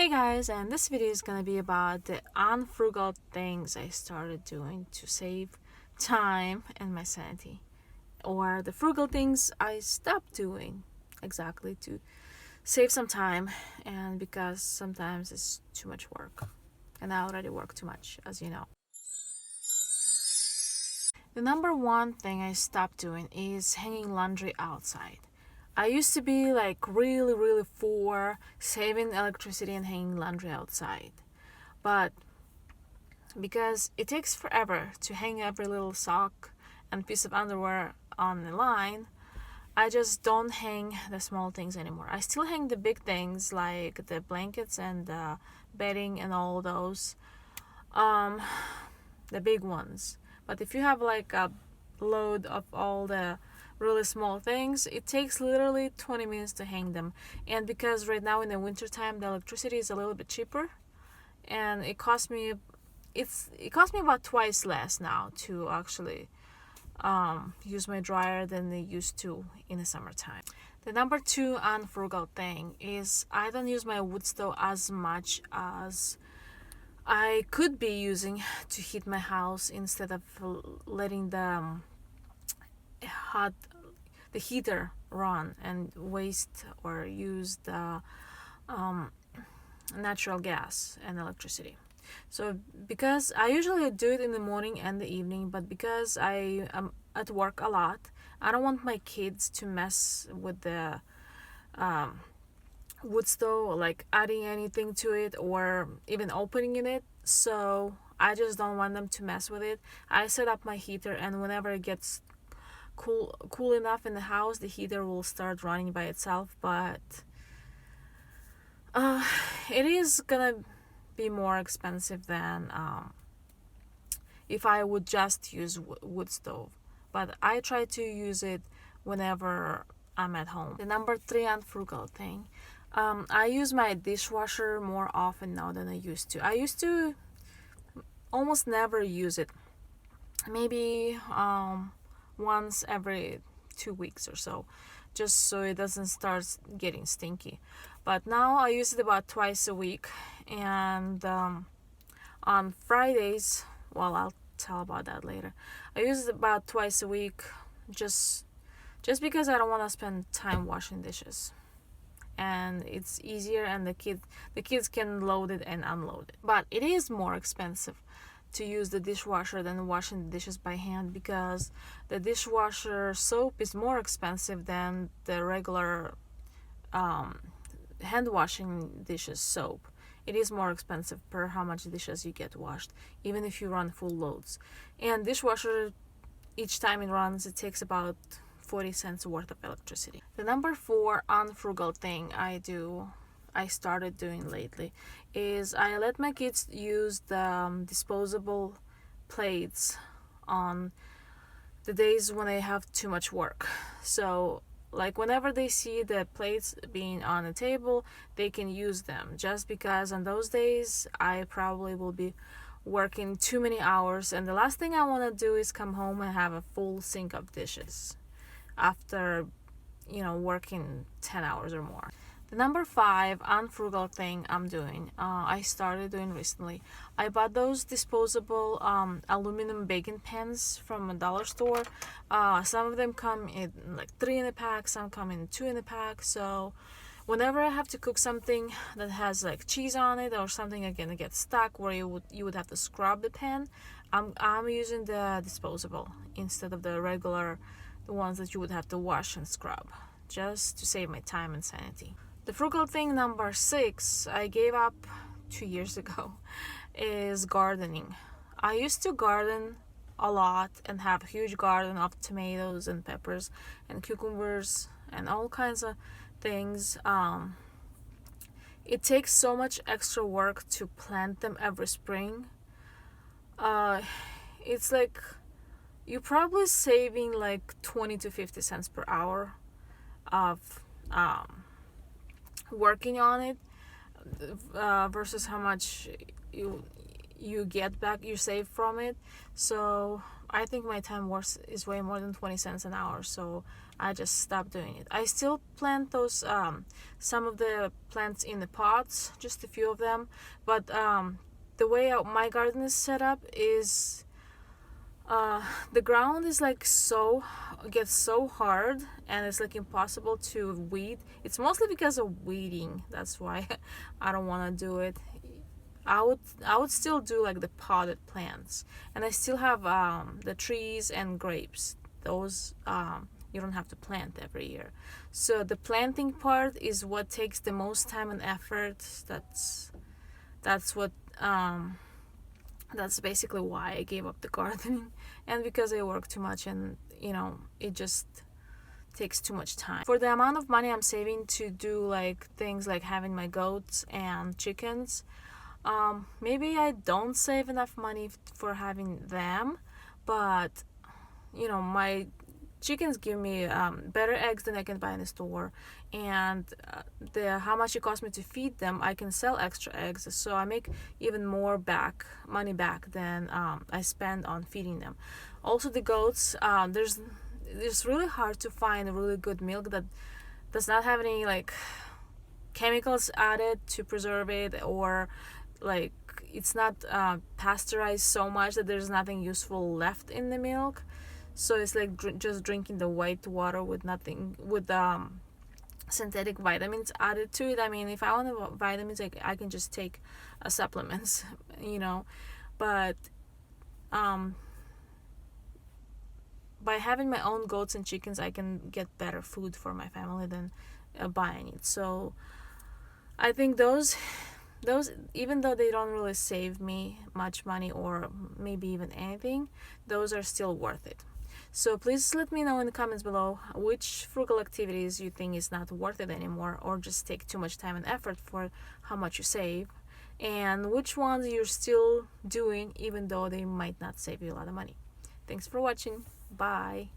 Hey guys, and this video is gonna be about the unfrugal things I started doing to save time and my sanity, or the frugal things I stopped doing exactly to save some time, and because sometimes it's too much work, and I already work too much, as you know. The number one thing I stopped doing is hanging laundry outside. I used to be like really for saving electricity and hanging laundry outside. But because it takes forever to hang every little sock and piece of underwear on the line, I just don't hang the small things anymore. I still hang the big things like the blankets and the bedding and all those, um, the big ones. But if you have like a load of all the really small things, it takes literally 20 minutes to hang them. And because right now in the winter time the electricity is a little bit cheaper, and it cost me about twice less now to actually use my dryer than they used to in the summertime. The number two unfrugal thing is I don't use my wood stove as much as I could be using to heat my house, instead of letting hot the heater run and waste or use the natural gas and electricity. So because I usually do it in the morning and the evening, but because I am at work a lot, I don't want my kids to mess with the wood stove, like adding anything to it or even opening it. So I just don't want them to mess with it. I set up my heater, and whenever it gets cool enough in the house, the heater will start running by itself. But it is gonna be more expensive than if I would just use wood stove, but I try to use it whenever I'm at home. The number three unfrugal thing, I use my dishwasher more often now than I used to. I used to almost never use it, maybe once every 2 weeks or so, just so it doesn't start getting stinky. But now I use it about twice a week, and on Fridays, well, I'll tell about that later. I use it about twice a week, just because I don't want to spend time washing dishes, and it's easier, and the kids can load it and unload it. But it is more expensive to use the dishwasher than washing the dishes by hand, because the dishwasher soap is more expensive than the regular hand washing dishes soap. It is more expensive per how much dishes you get washed, even if you run full loads. And dishwasher, each time it runs, it takes about 40 cents worth of electricity. The number four unfrugal thing I started doing lately is I let my kids use the disposable plates on the days when I have too much work. So like whenever they see the plates being on the table, they can use them, just because on those days I probably will be working too many hours, and the last thing I want to do is come home and have a full sink of dishes after working 10 hours or more. The number five unfrugal thing I'm doing, I started doing recently. I bought those disposable aluminum baking pans from a dollar store. Some of them come in like 3 in a pack, some come in 2 in a pack. So whenever I have to cook something that has like cheese on it, or something again that gets stuck where you would have to scrub the pan, I'm using the disposable instead of the regular, the ones that you would have to wash and scrub, just to save my time and sanity. The frugal thing number six I gave up 2 years ago is gardening. I used to garden a lot and have a huge garden of tomatoes and peppers and cucumbers and all kinds of things. It takes so much extra work to plant them every spring. It's like you're probably saving like 20 to 50 cents per hour of working on it, versus how much you get back, you save from it. So I think my time worth is way more than 20 cents an hour, so I just stopped doing it. I still plant those some of the plants in the pots, just a few of them, but the way my garden is set up is the ground is like so gets so hard, and it's like impossible to weed. It's mostly because of weeding, that's why I don't want to do it. I would still do like the potted plants, and I still have the trees and grapes. Those you don't have to plant every year. So the planting part is what takes the most time and effort. That's what that's basically why I gave up the gardening, and because I work too much, and it just takes too much time. For the amount of money I'm saving to do like things like having my goats and chickens, maybe I don't save enough money for having them, but my chickens give me better eggs than I can buy in the store, and the how much it costs me to feed them, I can sell extra eggs, so I make even more money back than I spend on feeding them. Also, the goats, it's really hard to find a really good milk that does not have any like chemicals added to preserve it, or like it's not pasteurized so much that there's nothing useful left in the milk. So it's like just drinking the white water with nothing, with synthetic vitamins added to it. I mean, if I want vitamins, I can just take supplements, but by having my own goats and chickens, I can get better food for my family than buying it. So I think those, even though they don't really save me much money or maybe even anything, those are still worth it. So please let me know in the comments below which frugal activities you think is not worth it anymore, or just take too much time and effort for how much you save, and which ones you're still doing even though they might not save you a lot of money. Thanks for watching. Bye.